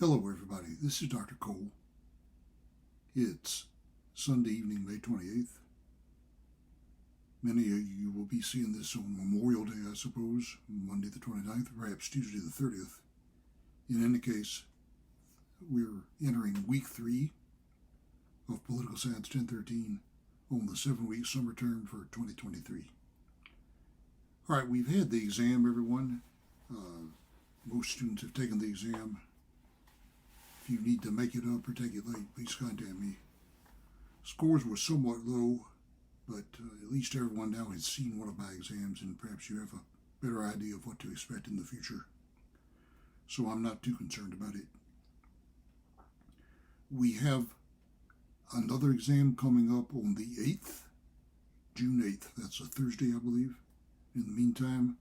Hello, everybody. This is Dr. Cole. It's Sunday evening, May 28th. Many of you will be seeing this on Memorial Day, I suppose, Monday the 29th, perhaps Tuesday the 30th. In any case, we're entering week 3 of Political Science 1013 on the 7-week summer term for 2023. All right, we've had the exam, everyone. Most students have taken the exam. If you need to make it up or take it late, please contact me. Scores were somewhat low, but at least everyone now has seen one of my exams, and perhaps you have a better idea of what to expect in the future. So I'm not too concerned about it. We have another exam coming up on the 8th, June 8th. That's a Thursday, I believe. In the meantime,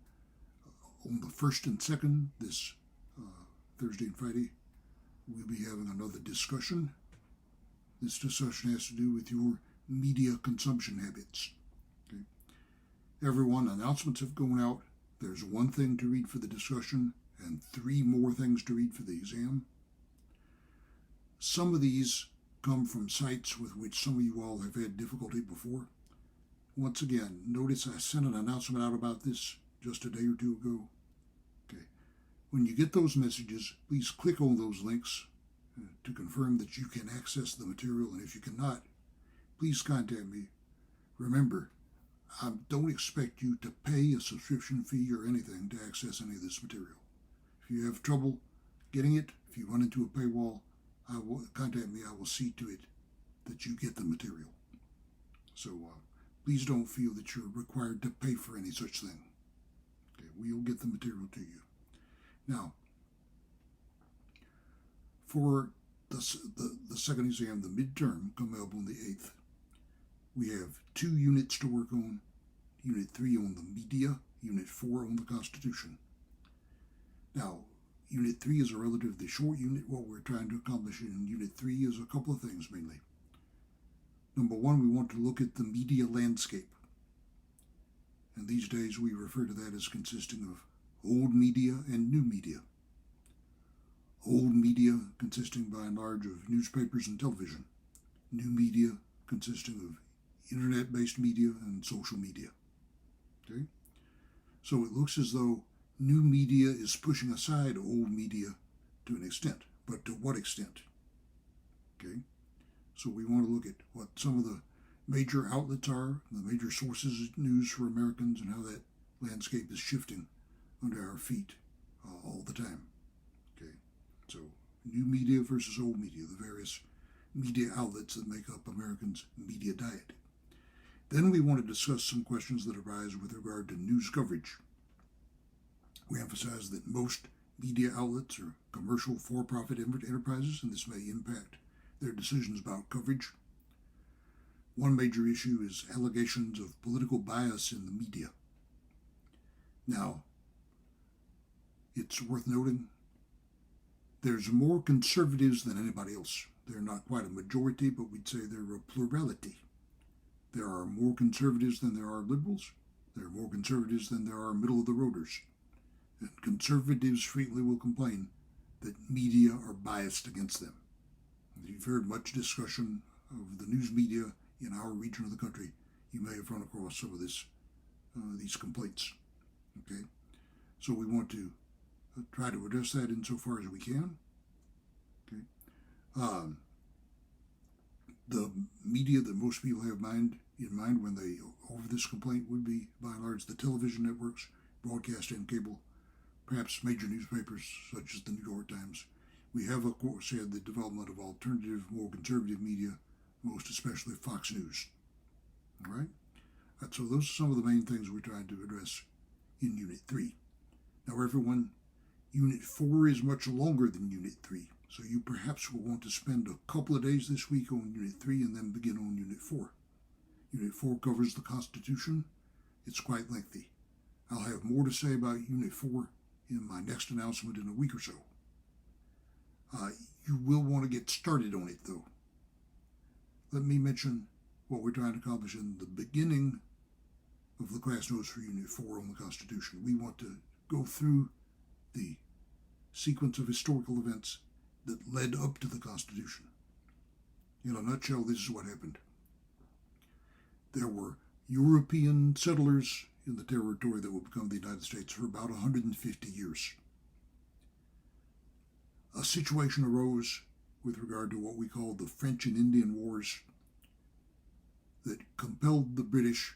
on the 1st and 2nd, this Thursday and Friday, we'll be having another discussion. This discussion has to do with your media consumption habits. Okay. Everyone, announcements have gone out. There's one thing to read for the discussion and 3 more things to read for the exam. Some of these come from sites with which some of you all have had difficulty before. Once again, notice I sent an announcement out about this just a day or two ago. Okay. When you get those messages, please click on those links to confirm that you can access the material, and if you cannot, please contact me. Remember, I don't expect you to pay a subscription fee or anything to access any of this material. If you have trouble getting it, if you run into a paywall, contact me. I will see to it that you get the material. So please don't feel that you're required to pay for any such thing. Okay, we'll get the material to you. Now, for the second exam, the midterm, coming up on the 8th, we have 2 units to work on. Unit 3 on the media, Unit 4 on the Constitution. Now, Unit 3 is a relatively short unit. What we're trying to accomplish in Unit 3 is a couple of things mainly. Number 1, we want to look at the media landscape. And these days we refer to that as consisting of old media and new media. Old media consisting by and large of newspapers and television. New media consisting of internet-based media and social media. Okay? So it looks as though new media is pushing aside old media to an extent, but to what extent? Okay? So we want to look at what some of the major outlets are, the major sources of news for Americans, and how that landscape is shifting under our feet all the time. Okay? So new media versus old media, the various media outlets that make up Americans' media diet. Then we want to discuss some questions that arise with regard to news coverage. We emphasize that most media outlets are commercial for-profit enterprises, and this may impact their decisions about coverage. One major issue is allegations of political bias in the media. Now, it's worth noting there's more conservatives than anybody else. They're not quite a majority, but we'd say they're a plurality. There are more conservatives than there are liberals. There are more conservatives than there are middle-of-the-roaders. And conservatives frequently will complain that media are biased against them. You've heard much discussion of the news media in our region of the country. You may have run across some of these complaints. Okay, so we want to try to address that insofar as we can. Okay, the media that most people have in mind when they offer this complaint would be, by and large, the television networks, broadcast and cable, perhaps major newspapers such as the New York Times. We have, of course, had the development of alternative, more conservative media, most especially Fox News. All right? So those are some of the main things we're trying to address in Unit 3. Now, everyone, Unit 4 is much longer than Unit 3, so you perhaps will want to spend a couple of days this week on Unit 3 and then begin on Unit 4. Unit 4 covers the Constitution. It's quite lengthy. I'll have more to say about Unit 4 in my next announcement in a week or so. You will want to get started on it, though. Let me mention what we're trying to accomplish in the beginning of the class notes for Unit 4 on the Constitution. We want to go through the sequence of historical events that led up to the Constitution. In a nutshell, this is what happened. There were European settlers in the territory that would become the United States for about 150 years. A situation arose with regard to what we call the French and Indian Wars that compelled the British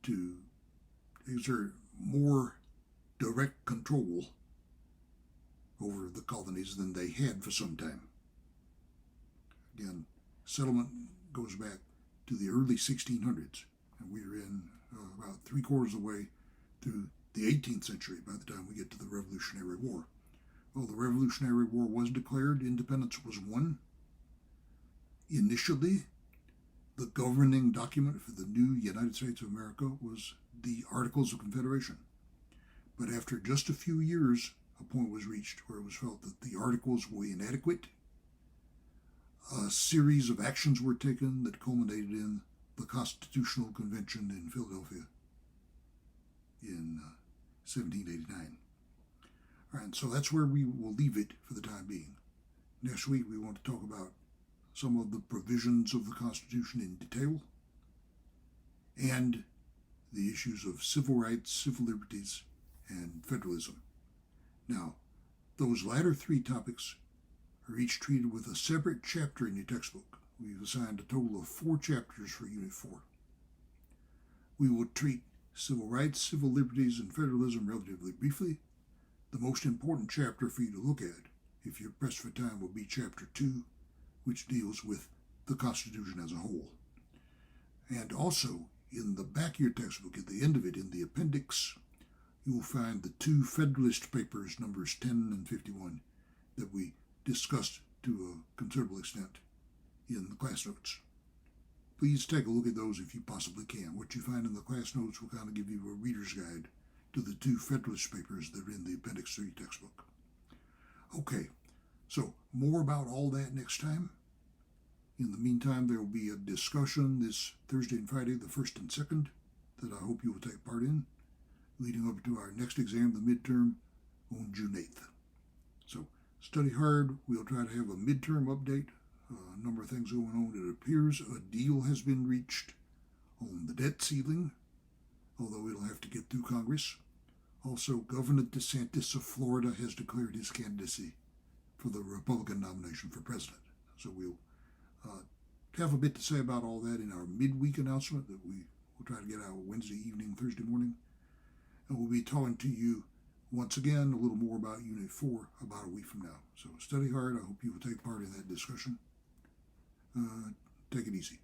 to exert more direct control over the colonies than they had for some time. Again, settlement goes back to the early 1600s, and we're in about 3/4 of the way through the 18th century by the time we get to the Revolutionary War. Well, the Revolutionary War was declared, independence was won. Initially, the governing document for the new United States of America was the Articles of Confederation. But after just a few years, a point was reached where it was felt that the Articles were inadequate. A series of actions were taken that culminated in the Constitutional Convention in Philadelphia in 1789. All right, so that's where we will leave it for the time being. Next week, we want to talk about some of the provisions of the Constitution in detail and the issues of civil rights, civil liberties, and federalism. Now, those latter three topics are each treated with a separate chapter in your textbook. We've assigned a total of 4 chapters for Unit 4. We will treat civil rights, civil liberties, and federalism relatively briefly. The most important chapter for you to look at, if you're pressed for time, will be Chapter 2, which deals with the Constitution as a whole. And also, in the back of your textbook, at the end of it, in the appendix, you will find the 2 Federalist papers, numbers 10 and 51, that we discussed to a considerable extent in the class notes. Please take a look at those if you possibly can. What you find in the class notes will kind of give you a reader's guide to the 2 Federalist papers that are in the Appendix 3 textbook. Okay, so more about all that next time. In the meantime, there will be a discussion this Thursday and Friday, the 1st and 2nd, that I hope you will take part in, leading up to our next exam, the midterm, on June 8th. So study hard. We'll try to have a midterm update. A number of things going on. It appears a deal has been reached on the debt ceiling, although it'll have to get through Congress. Also, Governor DeSantis of Florida has declared his candidacy for the Republican nomination for president. So we'll have a bit to say about all that in our midweek announcement that we will try to get out Wednesday evening, Thursday morning. And we'll be talking to you once again a little more about Unit 4 about a week from now. So study hard. I hope you will take part in that discussion. Take it easy.